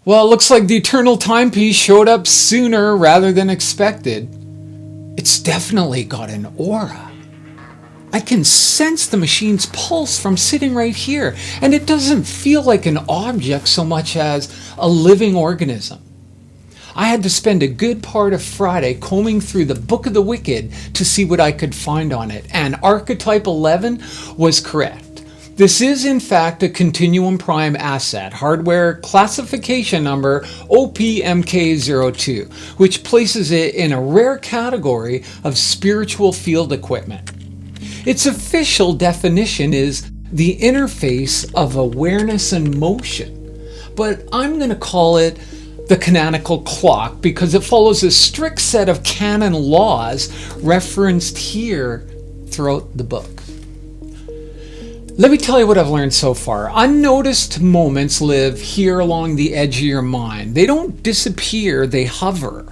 Well, it looks like the eternal timepiece showed up sooner rather than expected. It's definitely got an aura. I can sense the machine's pulse from sitting right here, and it doesn't feel like an object so much as a living organism. I had to spend a good part of Friday combing through the Book of the Wicked to see what I could find on it, and Archetype 11 was correct. This is in fact a Continuum Prime asset, hardware classification number OPMK02, which places it in a rare category of spiritual field equipment. Its official definition is the interface of awareness and motion, but I'm going to call it the Canonical Clock because it follows a strict set of canon laws referenced here throughout the book. Let me tell you what I've learned so far. Unnoticed moments live here along the edge of your mind. They don't disappear, they hover.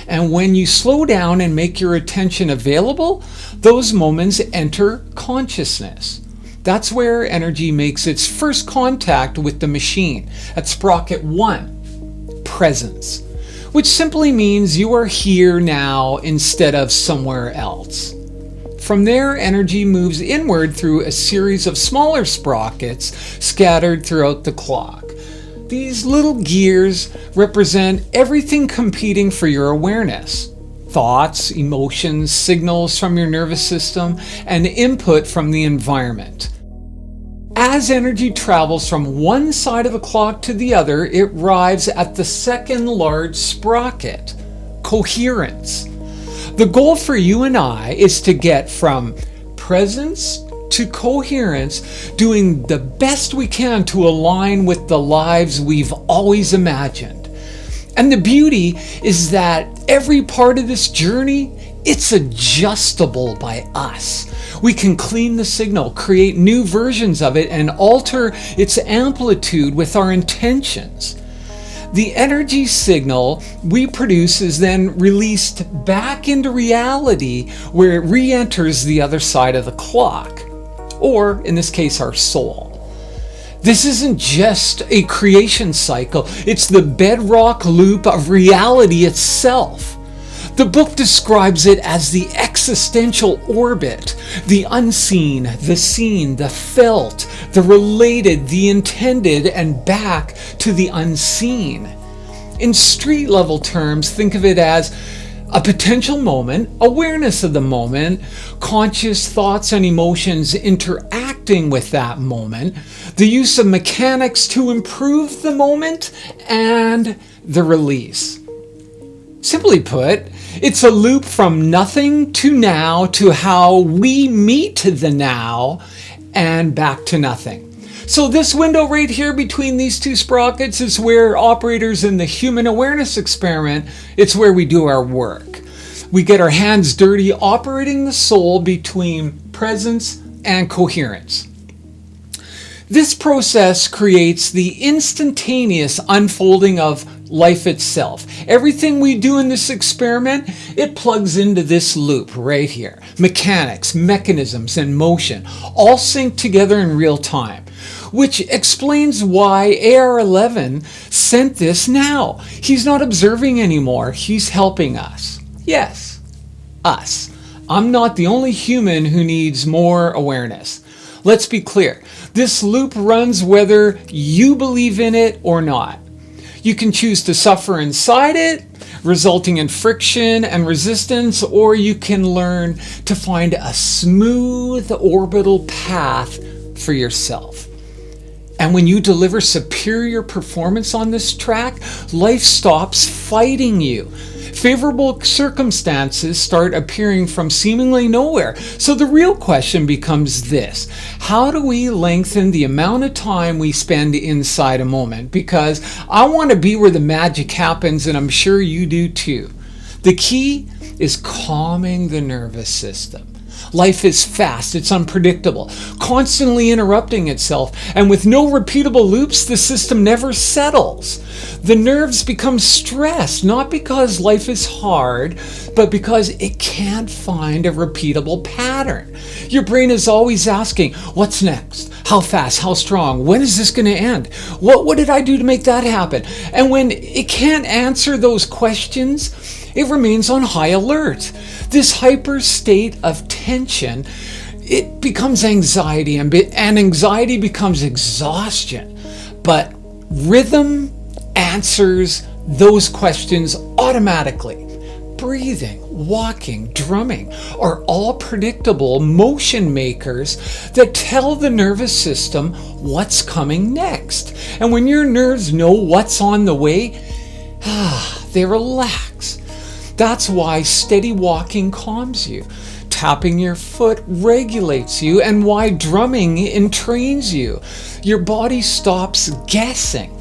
And when you slow down and make your attention available, those moments enter consciousness. That's where energy makes its first contact with the machine at sprocket 1, presence, which simply means you are here now instead of somewhere else. From there, energy moves inward through a series of smaller sprockets scattered throughout the clock. These little gears represent everything competing for your awareness. Thoughts, emotions, signals from your nervous system, and input from the environment. As energy travels from one side of the clock to the other, it arrives at the second large sprocket, coherence. The goal for you and I is to get from presence to coherence, doing the best we can to align with the lives we've always imagined. And the beauty is that every part of this journey, it's adjustable by us. We can clean the signal, create new versions of it, and alter its amplitude with our intentions. The energy signal we produce is then released back into reality where it re-enters the other side of the clock, or in this case, our soul. This isn't just a creation cycle, it's the bedrock loop of reality itself. The book describes it as the existential orbit, the unseen, the seen, the felt, the related, the intended, and back to the unseen. In street level terms, think of it as a potential moment, awareness of the moment, conscious thoughts and emotions interacting with that moment, the use of mechanics to improve the moment, and the release. Simply put, it's a loop from nothing to now to how we meet the now and back to nothing. So this window right here between these two sprockets is where operators in the human awareness experiment, it's where we do our work. We get our hands dirty operating the soul between presence and coherence. This process creates the instantaneous unfolding of life itself. Everything we do in this experiment, it plugs into this loop right here. Mechanics, mechanisms, and motion all sync together in real time, which explains why AR11 sent this now. He's not observing anymore, he's helping us. Yes, us. I'm not the only human who needs more awareness. Let's be clear, this loop runs whether you believe in it or not. You can choose to suffer inside it, resulting in friction and resistance, or you can learn to find a smooth orbital path for yourself. And when you deliver superior performance on this track, life stops fighting you. Favorable circumstances start appearing from seemingly nowhere. So the real question becomes this: how do we lengthen the amount of time we spend inside a moment? Because I want to be where the magic happens, and I'm sure you do too. The key is calming the nervous system. Life is fast, it's unpredictable, constantly interrupting itself, and with no repeatable loops, the system never settles. The nerves become stressed, not because life is hard, but because it can't find a repeatable pattern. Your brain is always asking, what's next? How fast? How strong? When is this going to end? What did I do to make that happen? And when it can't answer those questions, it remains on high alert. This hyper state of tension, it becomes anxiety, and anxiety becomes exhaustion. But rhythm answers those questions automatically. Breathing, walking, drumming are all predictable motion makers that tell the nervous system what's coming next. And when your nerves know what's on the way, they relax. That's why steady walking calms you, tapping your foot regulates you, and why drumming entrains you. Your body stops guessing.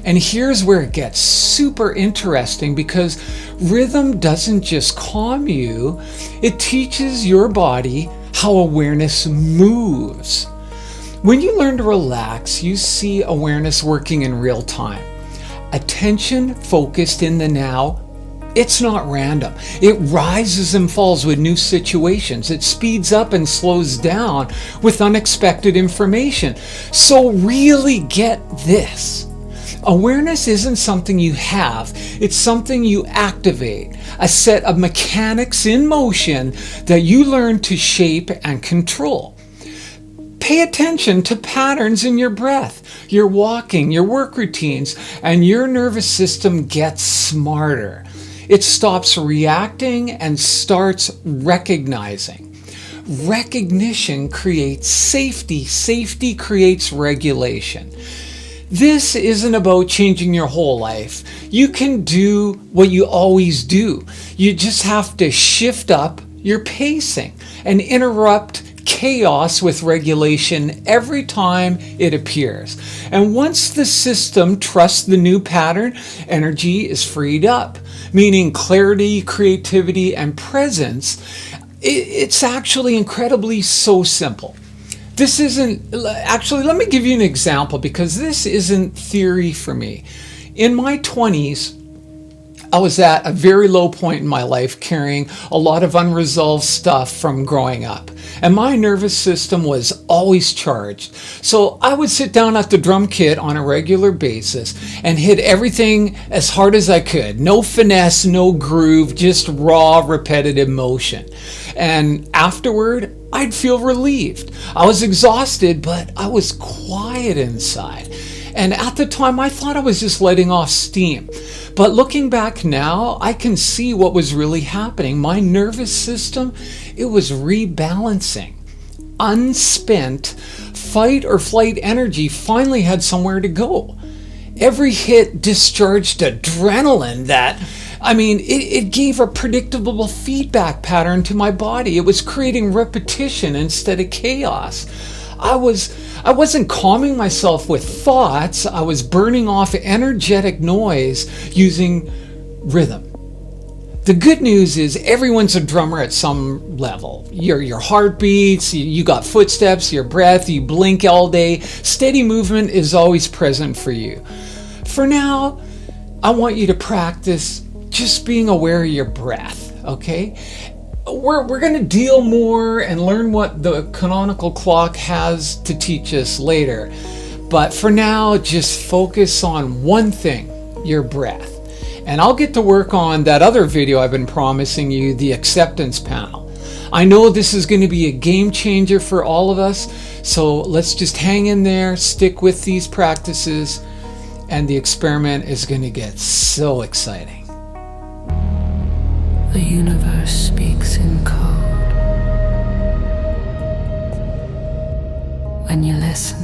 And here's where it gets super interesting, because rhythm doesn't just calm you, it teaches your body how awareness moves. When you learn to relax, you see awareness working in real time. Attention focused in the now. It's not random. It rises and falls with new situations. It speeds up and slows down with unexpected information. So really get this. Awareness isn't something you have, it's something you activate, a set of mechanics in motion that you learn to shape and control. Pay attention to patterns in your breath, your walking, your work routines, and your nervous system gets smarter. It stops reacting and starts recognizing. Recognition creates safety. Safety creates regulation. This isn't about changing your whole life. You can do what you always do. You just have to shift up your pacing and interrupt chaos with regulation every time it appears. And once the system trusts the new pattern, energy is freed up, meaning clarity, creativity, and presence. It's actually incredibly so simple. This isn't, actually, let me give you an example, because this isn't theory for me. In my 20s, I was at a very low point in my life, carrying a lot of unresolved stuff from growing up. And my nervous system was always charged. So I would sit down at the drum kit on a regular basis and hit everything as hard as I could. No finesse, no groove, just raw, repetitive motion. And afterward, I'd feel relieved. I was exhausted, but I was quiet inside. And at the time, I thought I was just letting off steam. But looking back now, I can see what was really happening. My nervous system, it was rebalancing. Unspent fight or flight energy finally had somewhere to go. Every hit discharged adrenaline that, it gave a predictable feedback pattern to my body. It was creating repetition instead of chaos. I wasn't calming myself with thoughts. I was burning off energetic noise using rhythm. The good news is everyone's a drummer at some level. Your heartbeats, you got footsteps, your breath, you blink all day. Steady movement is always present for you. For now, I want you to practice just being aware of your breath, okay? We're going to deal more and learn what the canonical clock has to teach us later. But for now, just focus on one thing, your breath. And I'll get to work on that other video I've been promising you, the acceptance panel. I know this is going to be a game changer for all of us, so let's just hang in there, stick with these practices, and the experiment is going to get so exciting. The universe speaks in code. When you listen,